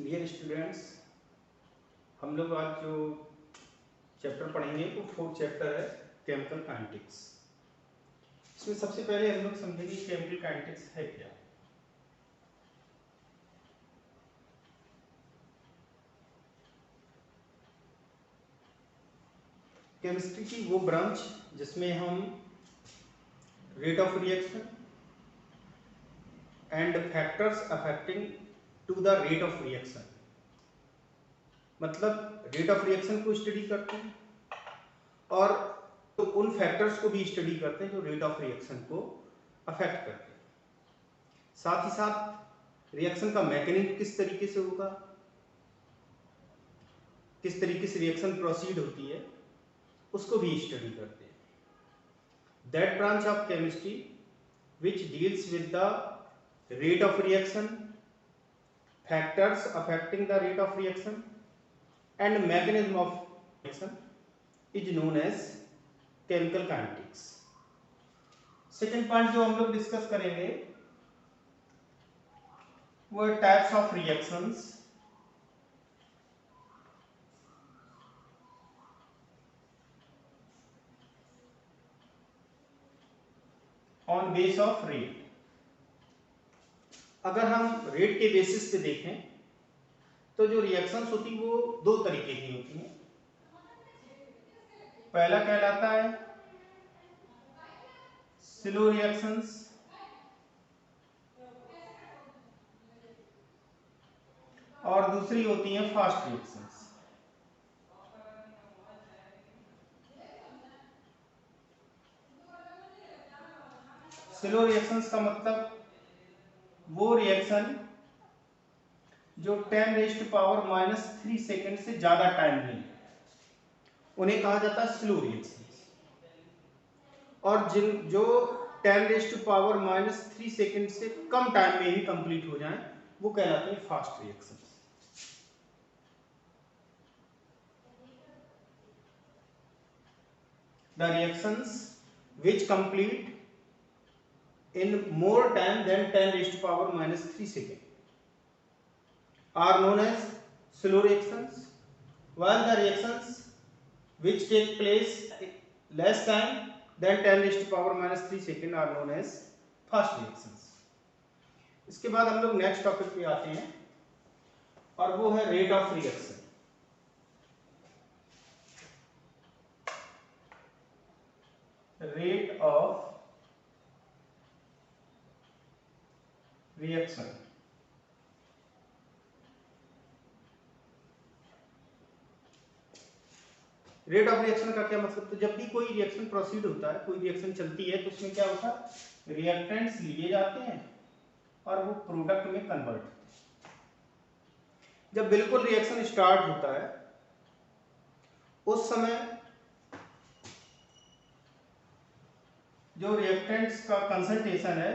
Dear students, हम लोग आज जो चैप्टर पढ़ेंगे वो फोर्थ चैप्टर है केमिकल काइनेटिक्स। इसमें सबसे पहले हम लोग समझेंगे केमिकल काइनेटिक्स है क्या। केमिस्ट्री की वो ब्रांच जिसमें हम rate of reaction and factors affecting to the rate of reaction, मतलब रेट ऑफ रिएक्शन को स्टडी करते हैं और तो उन फैक्टर्स को भी स्टडी करते हैं जो रेट ऑफ रिएक्शन को अफेक्ट करते हैं। साथ ही साथ रिएक्शन का मैकेनिज्म किस तरीके से होगा, किस तरीके से रिएक्शन प्रोसीड होती है, उसको भी स्टडी करते हैं। That branch of chemistry which deals with the rate of reaction, factors affecting the rate of reaction and mechanism of reaction is known as chemical kinetics. Second point जो हम लोग discuss करेंगे वो types of reactions, on base of rate. अगर हम rate के basis पे देखें तो जो रिएक्शंस होती वो दो तरीके की होती हैं। पहला कहलाता है स्लो रिएक्शंस और दूसरी होती हैं फास्ट रिएक्शंस। स्लो रिएक्शंस का मतलब वो रिएक्शन जो 10⁻³ सेकेंड से ज्यादा टाइम ले, उन्हें कहा जाता है स्लो रिएक्शंस। और जो 10⁻³ सेकेंड से कम टाइम में ही कंप्लीट हो जाएं, वो कहलाते हैं fast reactions. The reactions which complete in more time than 10⁻³ second are known as slow reactions, while the reactions which take place less time than 10⁻³ second are known as fast reactions. इसके बाद हम लोग next topic पे आते हैं और वो है rate of reaction. Rate of reaction rate of reaction का क्या मतलब, तो जब भी कोई रिएक्शन प्रोसीड होता है, कोई रिएक्शन चलती है, तो उसमें क्या होता है, रिएक्टेंट्स लिए जाते हैं और वो प्रोडक्ट में कन्वर्ट होते हैं। जब बिल्कुल रिएक्शन स्टार्ट होता है उस समय जो रिएक्टेंट्स का कंसंट्रेशन है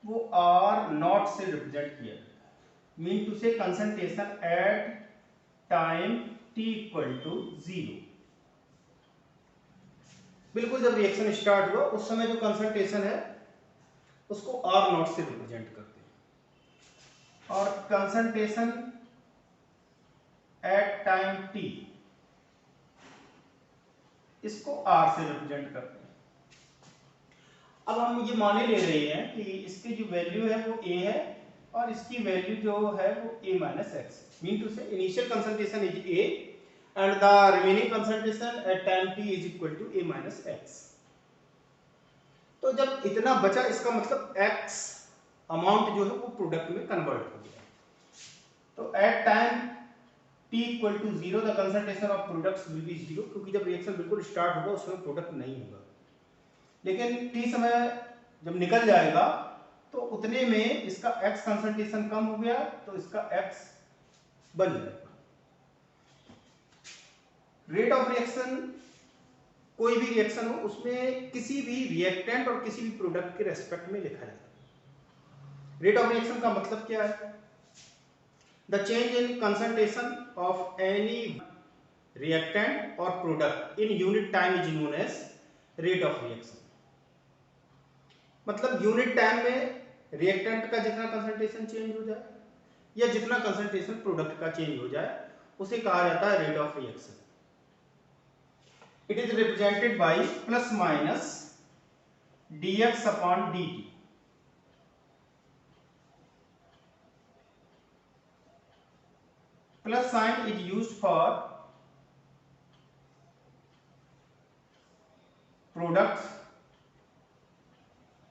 वो R0 से रिप्रेजेंट किया जाता है। Mean to say concentration at time t=0। बिल्कुल जब रिएक्शन स्टार्ट हुआ उस समय जो कंसंट्रेशन है उसको R0 से रिप्रेजेंट करते हैं, और कंसंट्रेशन एट टाइम t इसको R से रिप्रेजेंट करते हैं। अब हम ये माने ले रहे हैं कि इसकी जो वैल्यू है वो A है और इसकी वैल्यू जो है वो A-x। मीन टू से initial concentration is A and the remaining concentration at time t is equal to A-x। तो जब इतना बचा, इसका मतलब x अमाउंट जो है वो प्रोडक्ट में कन्वर्ट हो गया। तो at time t equal to 0 the concentration of products will be 0, क्योंकि जब रिएक्शन बिल्कुल स्टार्ट होगा उसमें प्रोडक्ट नहीं होगा। लेकिन t समय जब निकल जाएगा तो उतने में इसका x कंसंट्रेशन कम हो गया, तो इसका x बन जाएगा। रेट ऑफ रिएक्शन, कोई भी रिएक्शन हो उसमें किसी भी रिएक्टेंट और किसी भी प्रोडक्ट के रेस्पेक्ट में लिखा जाता है। रेट ऑफ रिएक्शन का मतलब क्या है, the change in concentration of any reactant और product in unit time is known as rate of reaction. मतलब यूनिट टाइम में रिएक्टेंट का जितना कंसंट्रेशन चेंज हो जाए या जितना कंसंट्रेशन प्रोडक्ट का चेंज हो जाए उसे कहा जाता है rate of reaction. It is represented by plus minus dx upon dt। Plus sign is used for products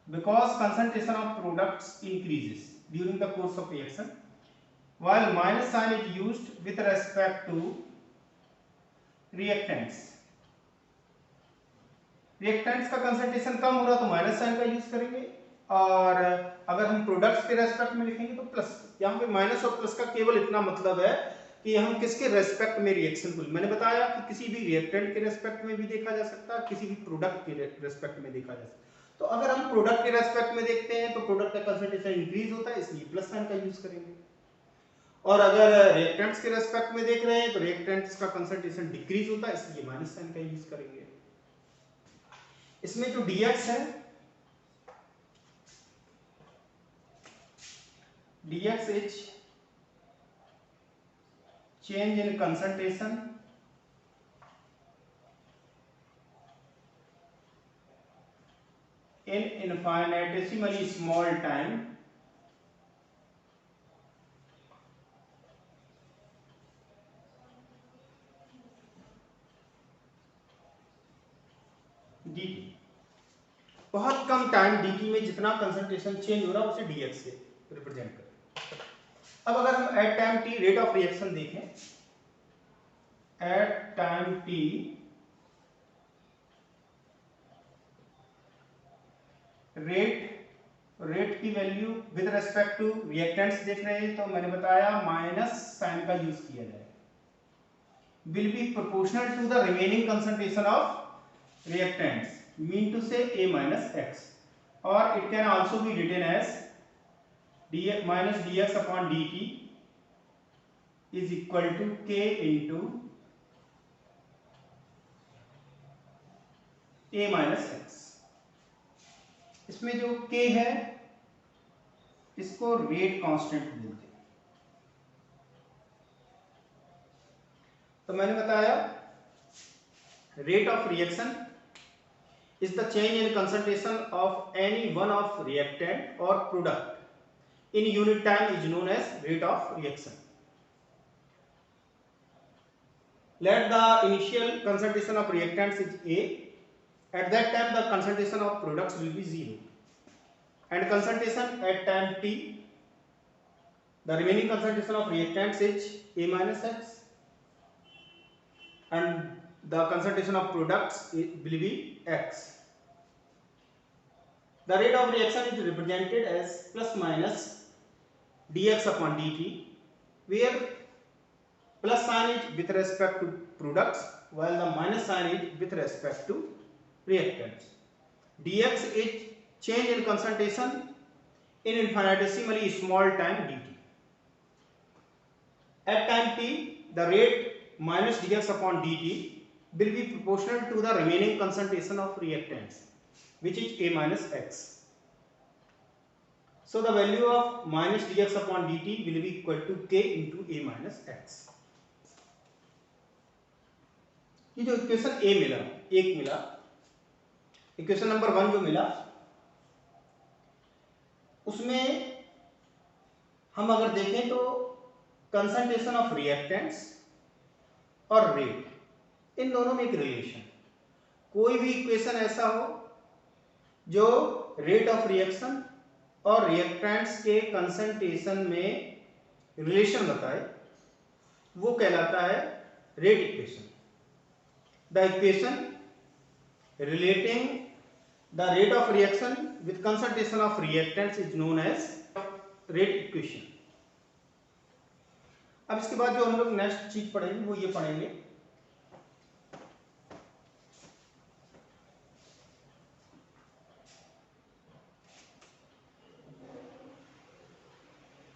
because concentration of products increases during the course of reaction, while minus sign is used with respect to reactants। Reactants का concentration कम हो रहा तो minus sign का use करेंगे, और अगर हम products के रेस्पेक्ट में लिखेंगे तो प्लस। यहाँ पे माइनस और प्लस का केवल इतना मतलब है कि हम किसके रेस्पेक्ट में रिएक्शन को, मैंने बताया कि किसी भी रिएक्टेंट के रेस्पेक्ट में भी देखा जा सकता है, किसी भी प्रोडक्ट के रेस्पेक्ट में देखा जा सकता है। तो अगर हम प्रोडक्ट के रेस्पेक्ट में देखते हैं तो प्रोडक्ट का कंसंट्रेशन इंक्रीज होता है, इसलिए प्लस साइन का यूज करेंगे, और अगर रिएक्टेंट्स के रेस्पेक्ट में देख रहे हैं तो रिएक्टेंट्स का कंसंट्रेशन डिक्रीज होता है, इसलिए माइनस साइन का यूज करेंगे। इसमें जो dx है, dx is change in concentration in infinitesimally small time dt। बहुत कम टाइम dt में जितना कंसंट्रेशन चेंज हो रहा है उसे dx से रिप्रेजेंट करें। अब अगर हम at time t rate of reaction देखें, एट टाइम t रेट की value with respect to reactants देख रहे हैं तो मैंने बताया माइनस साइन का यूज किया जाए, will be proportional to the remaining concentration of reactants, mean to say a minus x, or it can also be written as dx minus dx upon dt is equal to k into a minus x। इसमें जो k है इसको rate constant बोलते हैं। तो मैंने बताया rate of reaction is the change in concentration of any one of reactant or product in unit time is known as rate of reaction. Let the initial concentration of reactants is A. At that time the concentration of products will be 0, and concentration at time t, the remaining concentration of reactants is A minus x, and the concentration of products will be x. The rate of reaction is represented as plus minus dx upon dt, where plus sign is with respect to products while the minus sign is with respect to reactants. Dx is change in concentration in infinitesimally small time dt. At time t, the rate minus dx upon dt will be proportional to the remaining concentration of reactants, which is A minus x. So the value of minus dx upon dt will be equal to k into A minus x. ये जो equation ए मिला, एक मिला, equation number 1 जो मिला उसमें हम अगर देखें तो कंसंट्रेशन ऑफ रिएक्टेंट्स और रेट, इन दोनों में एक रिलेशन, कोई भी इक्वेशन ऐसा हो जो रेट ऑफ रिएक्शन और रिएक्टेंट्स के कंसंट्रेशन में रिलेशन बताए वो कहलाता है rate equation. The equation relating the rate of reaction with concentration of reactants is known as rate equation. अब इसके बाद जो हम लोग नेक्स्ट चीज पढ़ेंगे वो ये पढ़ेंगे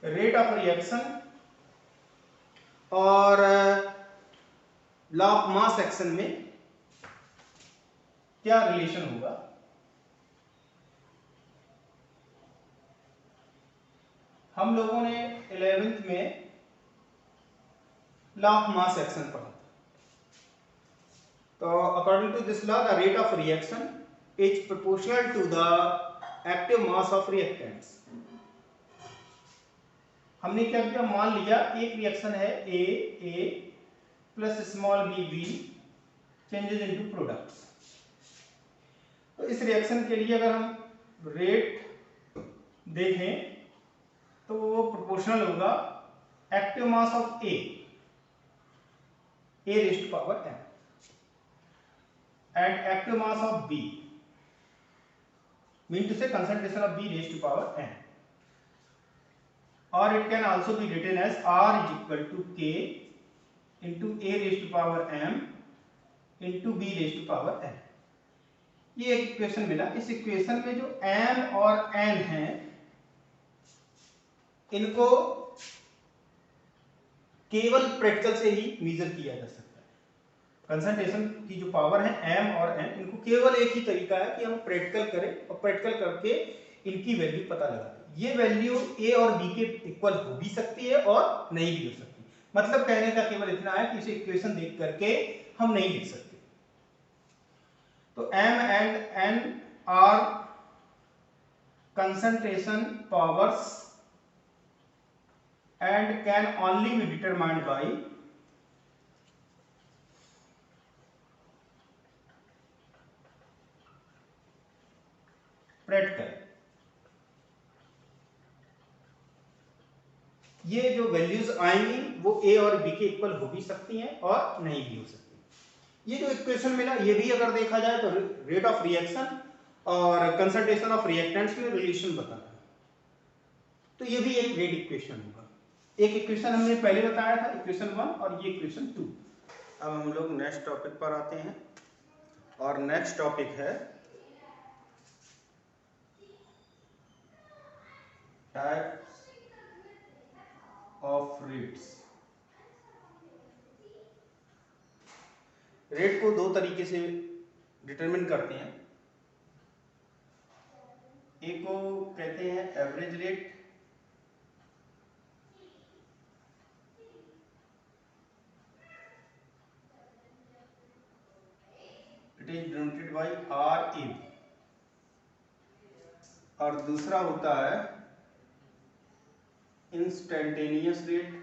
रेट ऑफ रिएक्शन और लॉ ऑफ मास एक्शन में क्या रिलेशन होगा। हम लोगों ने 11th में लॉ ऑफ मास एक्शन पढ़ा था। तो according to this law the rate of reaction is proportional to the active mass of reactants. हमने क्या किया, मान लिया एक रिएक्शन है A plus small B changes into products. तो इस रिएक्शन के लिए अगर हम रेट देखें तो वो प्रोपोर्शनल होगा active mass of A raised power m and active mass of b, mean to say concentration of b raised to power n, or it can also be written as r is equal to k into a raised to power m into b raised to power n। ये एक equation मिला। इस equation में जो m और n है इनको केवल प्रैक्टिकल से ही मेजर किया जा सकता है। कंसंट्रेशन की जो पावर है m और n, इनको केवल एक ही तरीका है कि हम प्रैक्टिकल करें और प्रैक्टिकल करके इनकी वैल्यू पता लगा दें। ये वैल्यू a और b के इक्वल हो भी सकती है और नहीं भी हो सकती। मतलब कहने का केवल इतना है कि इसे इक्वेशन देख करके हम नहीं लिख सकते। तो m and n are concentration powers and can only be determined by practical। ये जो वैल्यूज आएंगी वो a और b के इक्वल हो भी सकती हैं और नहीं भी हो सकती। ये जो इक्वेशन मिला ये भी अगर देखा जाए तो रेट ऑफ रिएक्शन और कंसंट्रेशन ऑफ रिएक्टेंट्स में रिलेशन बताता है। तो ये भी एक रेट इक्वेशन होगा। एक इक्वेशन हमने पहले बताया था, इक्वेशन 1, और ये इक्वेशन 2। अब हम लोग नेक्स्ट टॉपिक पर आते हैं और नेक्स्ट टॉपिक है टाइप्स ऑफ रेट्स। रेट को दो तरीके से डिटरमिन करते हैं। एक को कहते हैं average rate, it is denoted by RAB, और दूसरा होता है instantaneous rate,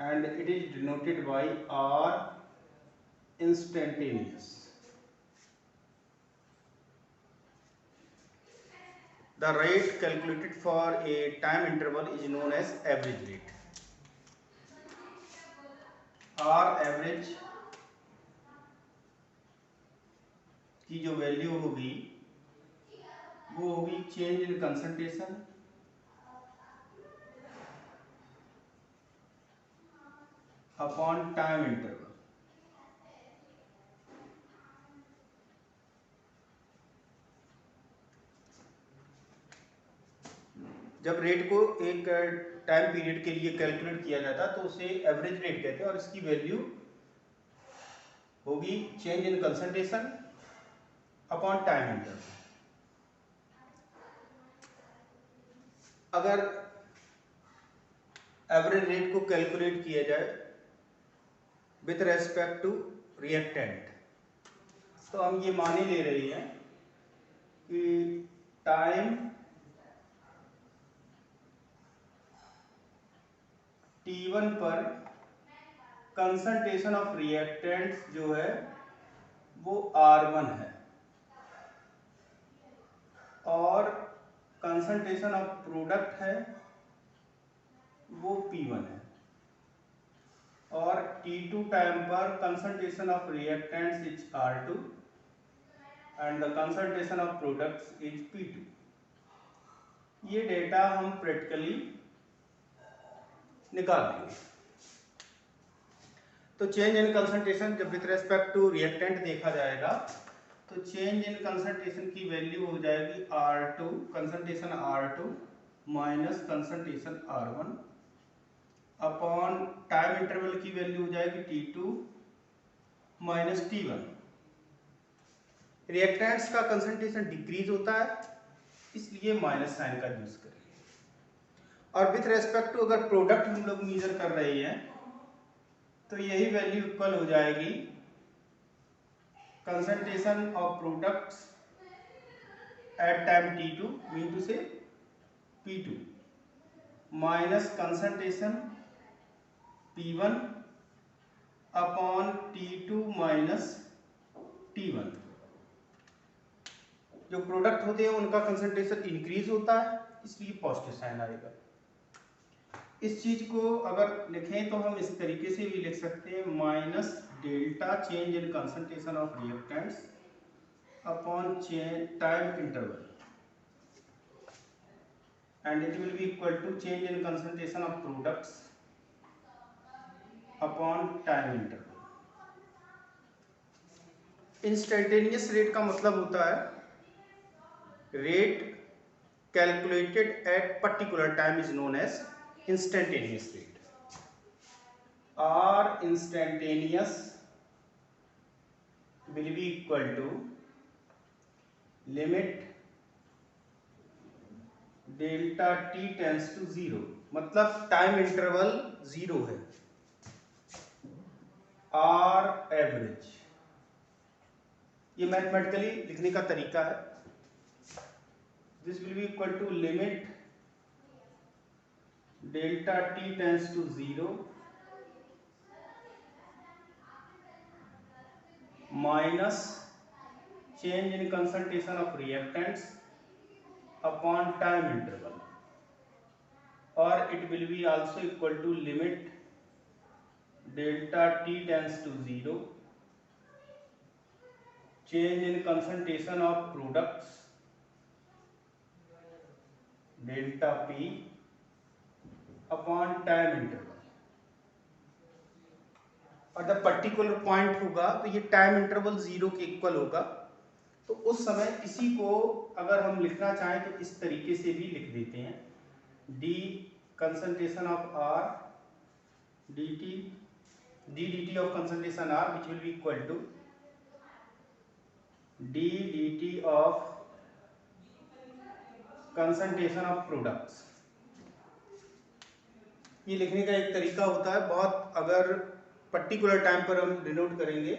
and it is denoted by R instantaneous। The rate calculated for a time interval is known as average rate। R average की जो वैल्यू होगी वो होगी change in concentration upon time interval. जब रेट को एक time period के लिए कैलकुलेट किया जाता है तो उसे एवरेज रेट कहते हैं, और इसकी वैल्यू होगी change in concentration upon time interval. अगर एवरेज रेट को कैलकुलेट किया जाए विथ रेस्पेक्ट टू रिएक्टेंट, तो हम ये माने ले रहे हैं कि टाइम T1 पर कंसंट्रेशन ऑफ रिएक्टेंट्स जो है वो R1 है, और कंसंट्रेशन ऑफ प्रोडक्ट है वो P1 है, और T2 टाइम पर concentration of reactants is R2 and the concentration of products is P2। ये डेटा हम प्रैक्टिकली निकाल देंगे। तो चेंज इन कंसंट्रेशन जब विथ रेस्पेक्ट टू रिएक्टेंट देखा जाएगा तो चेंज इन कंसंट्रेशन की वैल्यू हो जाएगी R2 concentration R2 minus concentration R1 upon time interval की वैल्यू हो जाएगी T2 माइनस T1। रिएक्टेंट्स का कंसंट्रेशन डिक्रीज होता है, इसलिए माइनस साइन का यूज करें। और विथ रेस्पेक्ट टू अगर प्रोडक्ट हम लोग मेजर कर रहे हैं तो यही वैल्यू इक्वल हो जाएगी concentration of products at time t2 mean to से p2 minus concentration p1 upon t2 minus t1। जो प्रोडक्ट होते हैं उनका कंसंट्रेशन इंक्रीज होता है, इसलिए पॉजिटिव साइन आएगा। इस चीज को अगर लिखें तो हम इस तरीके से भी लिख सकते हैं, minus delta change in concentration of reactants upon time interval and it will be equal to change in concentration of products upon time interval। Instantaneous rate का मतलब होता है rate calculated at particular time is known as instantaneous rate. और instantaneous will be equal to limit delta t tends to 0, मतलब time interval 0 है। Are average, ये mathematically लिखने का तरीका है। This will be equal to limit delta t tends to 0 minus change in concentration of reactants upon time interval, और it will be also equal to limit delta t tends to 0 change in concentration of products delta p upon time interval। और जब particular point होगा तो ये time interval 0 के equal होगा, तो उस समय इसी को अगर हम लिखना चाहें तो इस तरीके से भी लिख देते हैं, d concentration of r dt of concentration r which will be equal to d dt of concentration of products। ये लिखने का एक तरीका होता है, बहुत अगर पर्टिकुलर टाइम पर हम डिनोट करेंगे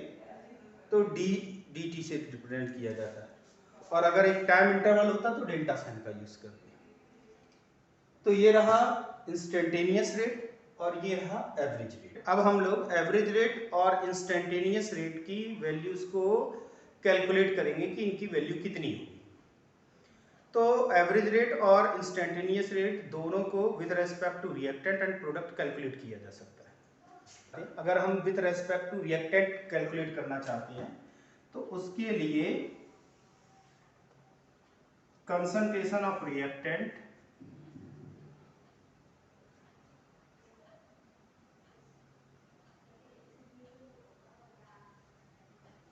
तो d dt से रिप्रेजेंट किया जाता है, और अगर एक टाइम इंटरवल होता तो डेल्टा साइन का यूज करते हैं। तो ये रहा इंस्टेंटेनियस रेट और ये रहा एवरेज रेट। अब हम लोग एवरेज रेट और इंस्टेंटेनियस रेट की वैल्यूज को कैलकुलेट करेंगे कि इनकी वैल्यू कितनी होगी। तो एवरेज रेट और इंस्टेंटेनियस रेट दोनों को with respect to reactant and product calculate किया जा सकता है। अगर हम with respect to reactant calculate करना चाहते हैं तो उसके लिए concentration of reactant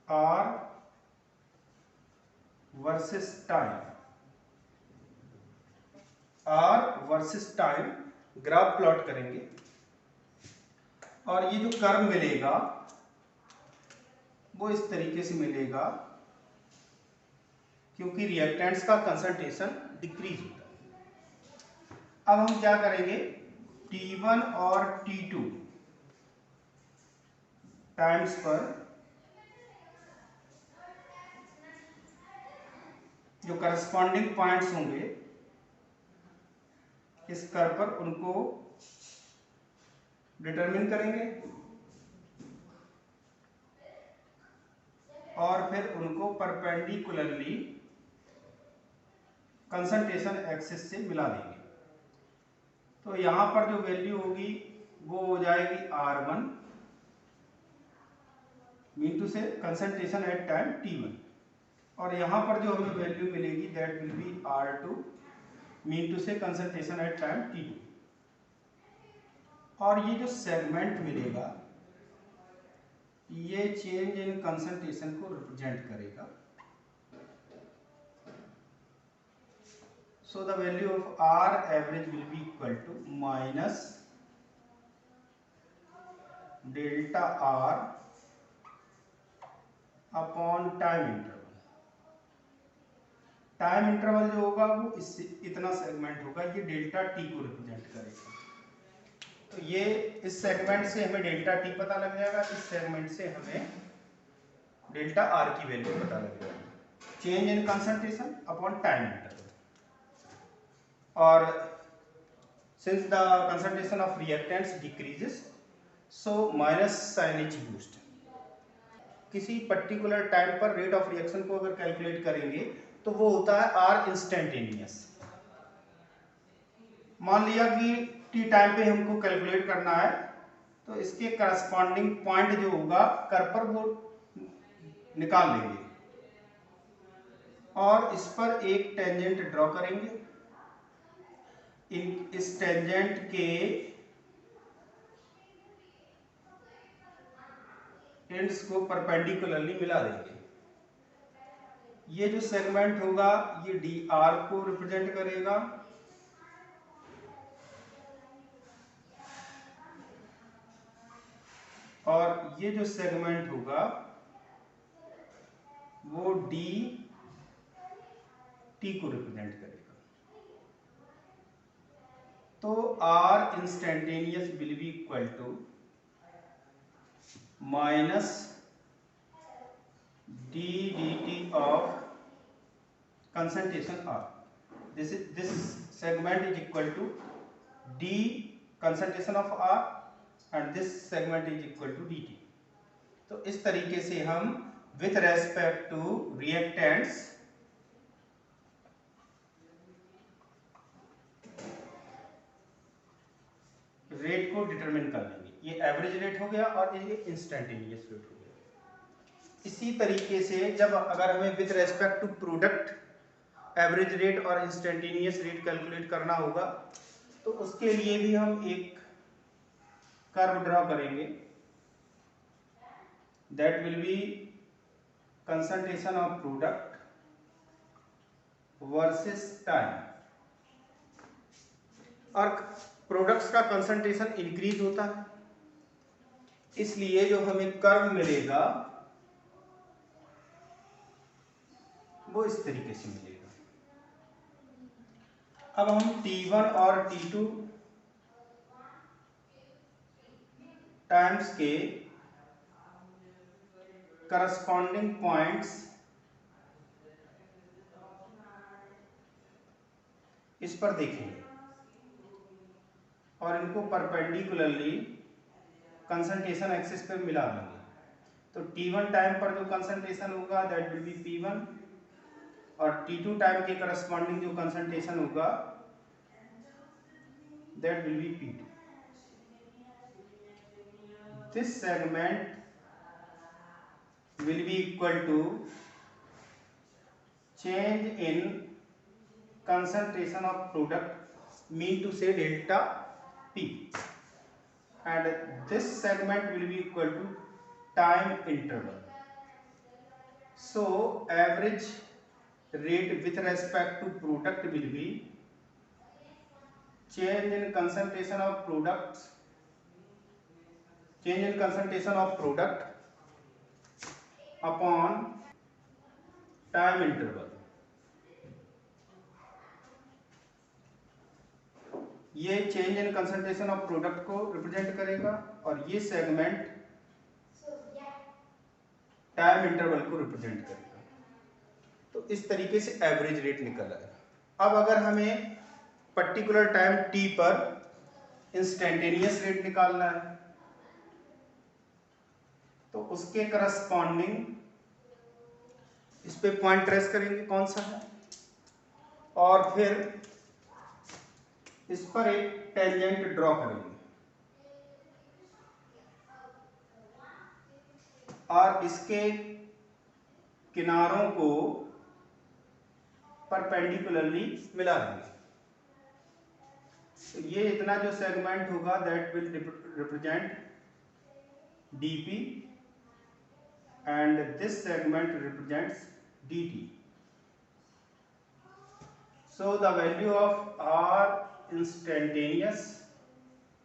R versus time, R versus time graph plot करेंगे, और ये जो कर्व मिलेगा वो इस तरीके से मिलेगा, क्योंकि रिएक्टेंट्स का कंसंट्रेशन डिक्रीज होता है। अब हम क्या करेंगे, T1 और T2 टाइम्स पर जो करस्पॉन्डिंग पॉइंट्स होंगे इस कर्व पर, उनको डिटरमिन करेंगे और फिर उनको परपेंडिकुलरली कंसंट्रेशन एक्सिस से मिला देंगे। तो यहां पर जो वैल्यू होगी वो हो जाएगी R1 mean to say concentration at time T1, और यहां पर जो हमें वैल्यू मिलेगी that will be R2 mean to say concentration at time T2। और ये जो सेगमेंट मिलेगा ये चेंज इन कंसंट्रेशन को रिप्रेजेंट करेगा। So the value of R average will be equal to minus delta R upon time interval। Time interval जो होगा वो इससे इतना सेगमेंट होगा, ये डेल्टा टी को रिप्रेजेंट करेगा। तो ये इस सेगमेंट से हमें डेल्टा टी पता लग जाएगा, इस सेगमेंट से हमें डेल्टा आर की वैल्यू पता लग जाएगी। Change in concentration upon time interval, और since the concentration of reactants decreases so minus sign is used. किसी पर्टिकुलर टाइम पर रेट ऑफ रिएक्शन को अगर कैलकुलेट करेंगे तो वो होता है आर इंस्टेंटेनियस। मान लिया कि टी टाइम पे हमको कैलकुलेट करना है, तो इसके करस्पॉन्डिंग पॉइंट जो होगा कर पर वो निकाल लेंगे और इस पर एक टेंजेंट ड्रॉ करेंगे। इस टेंजेंट के एंड्स को परपेंडिकुलरली मिला देंगे। ये जो सेगमेंट होगा ये डी आर को रिप्रेजेंट करेगा, और ये जो सेगमेंट होगा वो डी टी को रिप्रेजेंट करेगा। तो R instantaneous will be equal to minus d d t of concentration R. This segment is equal to D concentration of R and this segment is equal to dt. तो इस तरीके से हम with respect to reactants rate को determine कर लेंगे। ये average rate हो गया और ये इंस्टेंटेनियस रेट हो गया। इसी तरीके से जब अगर हमें with respect to product average rate और इंस्टेंटेनियस रेट कैलकुलेट करना होगा, तो उसके लिए भी हम एक कर्व ड्रॉ करेंगे। That will be concentration of product versus time. और प्रोडक्ट्स का कंसंट्रेशन इंक्रीज होता है, इसलिए जो हमें कर्व मिलेगा वो इस तरीके से मिलेगा। अब हम T1 और T2 टाइम्स के करस्पॉन्डिंग पॉइंट्स इस पर देखेंगे और इनको परपेंडिकुलरली कंसंट्रेशन एक्सिस पे मिला देंगे। तो T1 टाइम पर जो कंसंट्रेशन होगा दैट विल बी P1 और T2 टाइम के करस्पॉन्डिंग जो कंसंट्रेशन होगा that will B P2। This segment will be equal to change in concentration of product, mean to say delta P, and this segment will be equal to time interval. So average rate with respect to product will be change in concentration of products, change in concentration of product upon time interval। ये change in concentration of product को represent करेगा और ये segment time interval को represent करेगा। तो इस तरीके से एवरेज रेट निकल आएगा। अब अगर हमें पर्टिकुलर टाइम टी पर इंस्टेंटेनियस रेट निकालना है तो उसके करस्पॉन्डिंग इस पे पॉइंट ट्रेस करेंगे कौन सा है, और फिर इस पर एक टेंजेंट ड्रॉ करेंगे और इसके किनारों को परपेंडिकुलरली मिला देंगे। तो ये इतना जो सेगमेंट होगा that will represent dp and this segment represents dt. So the value of R instantaneous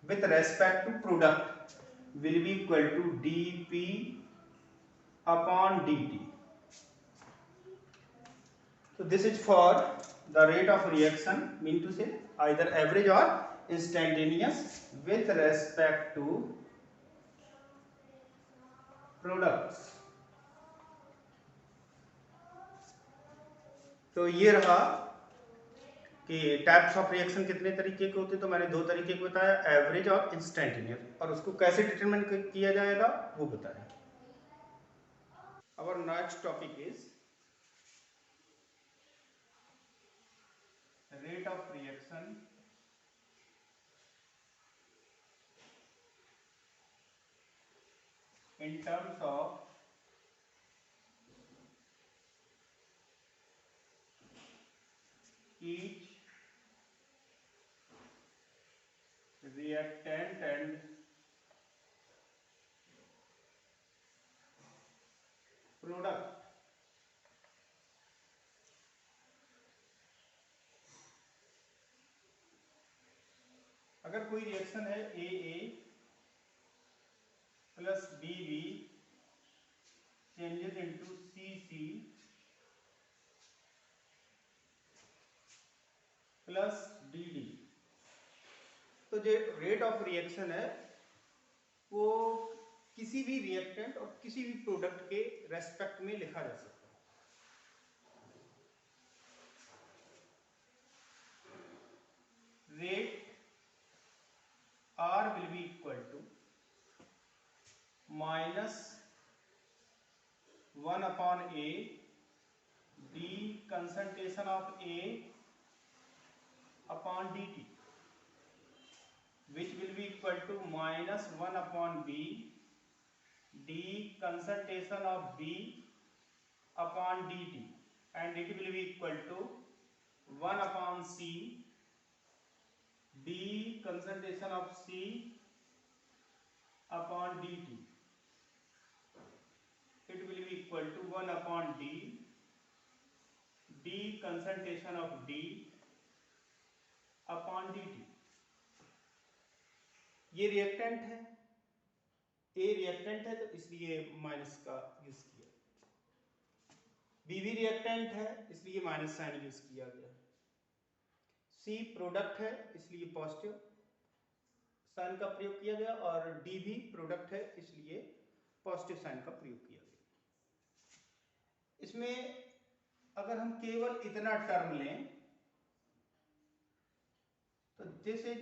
with respect to product will be equal to dp upon dt. So this is for the rate of reaction, mean to say either average or instantaneous with respect to products. तो ये रहा कि types of reaction कितने तरीके के होते हैं। तो मैंने दो तरीके को बताया, एवरेज और इंस्टेंटेनियस, और उसको कैसे डिटरमाइन किया जाएगा वो बताया। Our next topic is rate of reaction in terms of each reactant and product। अगर कोई रिएक्शन है AA plus BB changes into CC plus DD, तो जो रेट ऑफ रिएक्शन है वो किसी भी रिएक्टेंट और किसी भी प्रोडक्ट के रेस्पेक्ट में लिखा जा सकता है। Rate R will be equal to -1/A d concentration of A upon dt, which will be equal to -1/B d concentration of B upon dt, and it will be equal to 1/C d concentration of C upon dt, it will be equal to 1/D d concentration of D upon dt। ये reactant है, ए reactant है तो इसलिए minus का use किया, B भी reactant है इसलिए माइनस साइन यूज किया गया, सी प्रोडक्ट है इसलिए पॉजिटिव साइन का प्रयोग किया गया, और डी भी प्रोडक्ट है इसलिए पॉजिटिव साइन का प्रयोग किया गया। इसमें अगर हम केवल इतना टर्म लें तो this is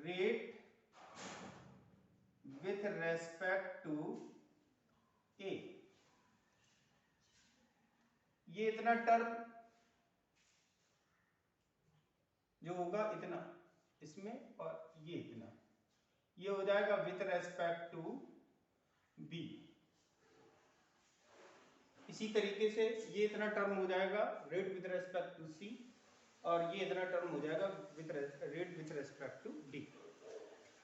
rate with respect to A, ये इतना टर्म जो होगा इतना इसमें, और ये इतना, ये हो जाएगा विथ रेस्पेक्ट टू B। इसी तरीके से ये इतना टर्म हो जाएगा rate with respect to C, और ये इतना टर्म हो जाएगा rate with respect to D,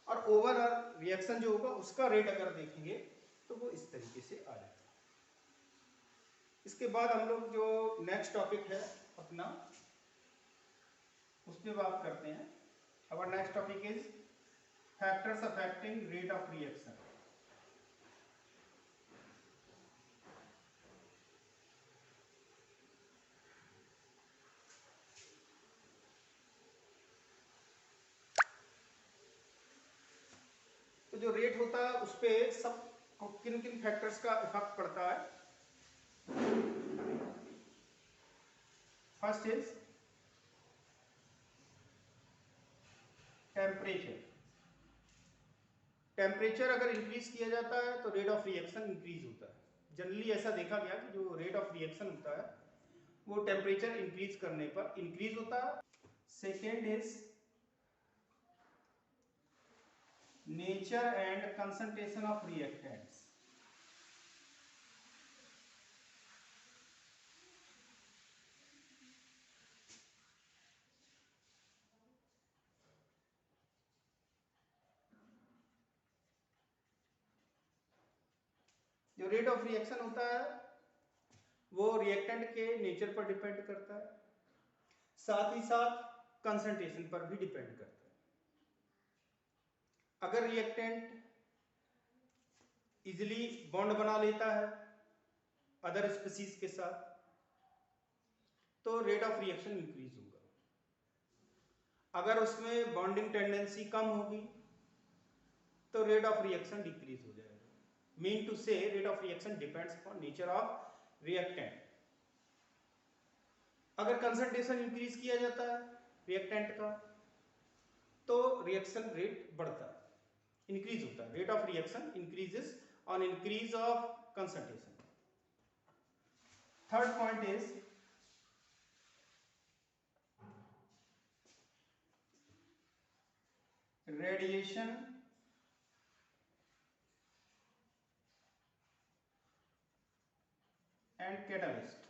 और ओवरऑल रिएक्शन जो होगा उसका रेट अगर देखेंगे तो वो इस तरीके से आ जाएगा। इसके बाद हम लोग जो नेक्स्ट टॉपिक है अपना उस पर बात करते हैं। Our next topic is factors affecting rate of reaction. तो जो रेट होता है उस पर सब किन किन फैक्टर्स का इफेक्ट पड़ता है। First is temperature. टेम्परेचर अगर इंक्रीज किया जाता है तो रेट ऑफ रिएक्शन इंक्रीज होता है। जनरली ऐसा देखा गया कि जो रेट ऑफ रिएक्शन होता है वो टेम्परेचर इंक्रीज करने पर इंक्रीज होता है। Second is nature and concentration of reactants. जो रेट ऑफ रिएक्शन होता है वो रिएक्टेंट के नेचर पर डिपेंड करता है, साथ ही साथ कंसंट्रेशन पर भी डिपेंड करता है। अगर रिएक्टेंट इजिली बॉन्ड बना लेता है अदर स्पीसीज के साथ तो रेट ऑफ रिएक्शन इंक्रीज होगा। अगर उसमें बॉन्डिंग टेंडेंसी कम होगी तो रेट ऑफ रिएक्शन डिक्रीज हो जाएगा। मीन टू से rate of reaction depends upon nature of reactant. अगर कंसंट्रेशन इंक्रीज किया जाता है रिएक्टेंट का तो रिएक्शन रेट बढ़ता है, इंक्रीज होता है। Rate of reaction increases on increase of concentration. Third point is radiation and catalyst.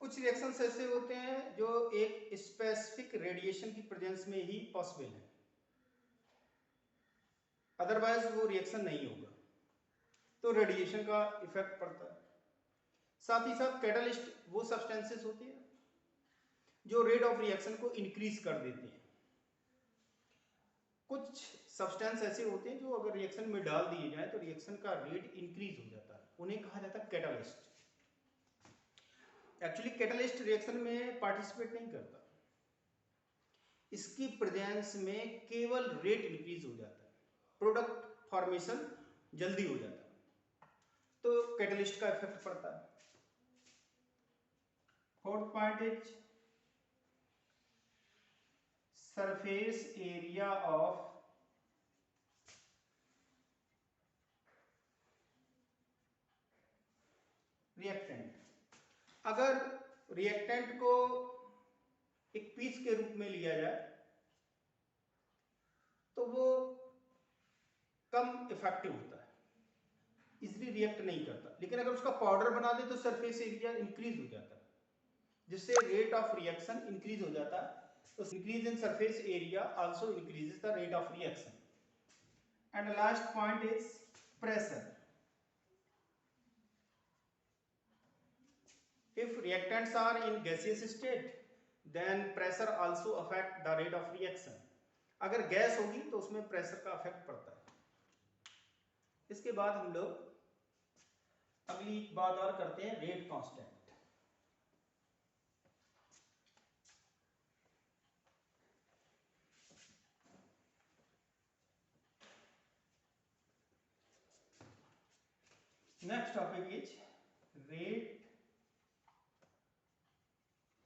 कुछ रिएक्शंस ऐसे होते हैं जो एक स्पेसिफिक रेडिएशन की प्रेजेंस में ही पॉसिबल है, अदरवाइज वो रिएक्शन नहीं होगा, तो रेडिएशन का इफेक्ट पड़ता है। साथ ही साथ कैटलिस्ट वो सब्सटेंसेस होते हैं जो रेट ऑफ रिएक्शन को इंक्रीज कर देते हैं। कुछ सब्सटेंस ऐसे होते हैं जो अगर रिएक्शन में डाल दिए जाए तो रिएक्शन का रेट इंक्रीज हो जाता है, उन्हें कहा जाता है कैटलिस्ट। एक्चुअली कैटलिस्ट रिएक्शन में पार्टिसिपेट नहीं करता, इसकी प्रेजेंस में केवल रेट इंक्रीज हो जाता है, प्रोडक्ट फॉर्मेशन जल्दी हो जाता है, तो कैटलिस्ट का इफेक्ट पड़ता है। Fourth point is surface area of reactant. अगर रिएक्टेंट को एक पीस के रूप में लिया जाए तो वो कम इफेक्टिव होता है, इजीली रिएक्ट नहीं करता। लेकिन अगर उसका पाउडर बना दे तो सरफेस एरिया इंक्रीज हो जाता है, जिससे रेट ऑफ रिएक्शन इंक्रीज हो जाता है। तो increase in surface area also increases the rate of reaction. And last point is pressure. If reactants are in gaseous state, then pressure also affect the rate of reaction. अगर gas होगी तो उसमें pressure का effect पड़ता है। इसके बाद हम लोग अगली बात और करते हैं, rate constant. Next topic is rate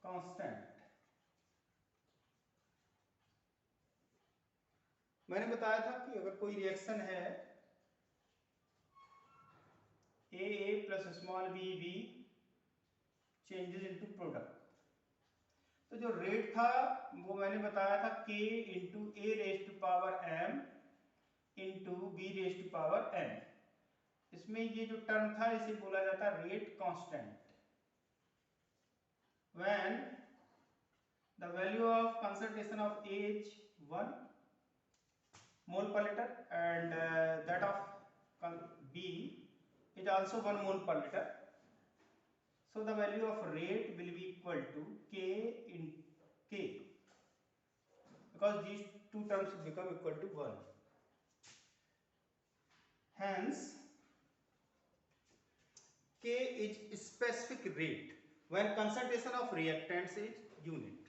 constant. मैंने बताया था कि अगर कोई रिएक्शन है A plus small B B changes into product, तो जो रेट था वो मैंने बताया था k into A raise to power m into B raise to power n। इसमें ये जो टर्म था इसे बोला जाता है rate constant. When the value of concentration of A is 1 mole per liter and that of B is also 1 mole per liter, so the value of rate will be equal to K in K, because these two terms become equal to 1. Hence K is specific rate when concentration of reactants is unit.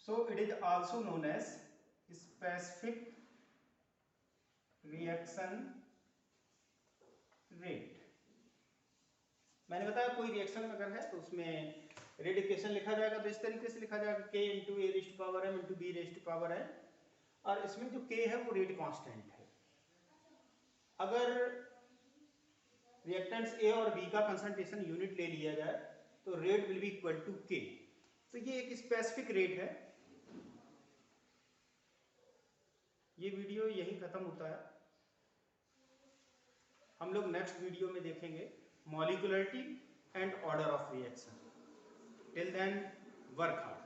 So it is also known as specific reaction rate. मैंने बताया कोई reaction अगर है तो उसमें rate equation लिखा जाएगा तो इस तरीके से लिखा जाएगा k into A raise to power m into B raise to power n, और इसमें जो k है वो रेट कांस्टेंट है। अगर रिएक्टेंट्स ए और बी का कंसंट्रेशन यूनिट ले लिया जाए तो rate will be equal to k. तो ये एक स्पेसिफिक रेट है। ये वीडियो यही खत्म होता है। हम लोग नेक्स्ट वीडियो में देखेंगे molecularity and order of reaction. Till then work hard.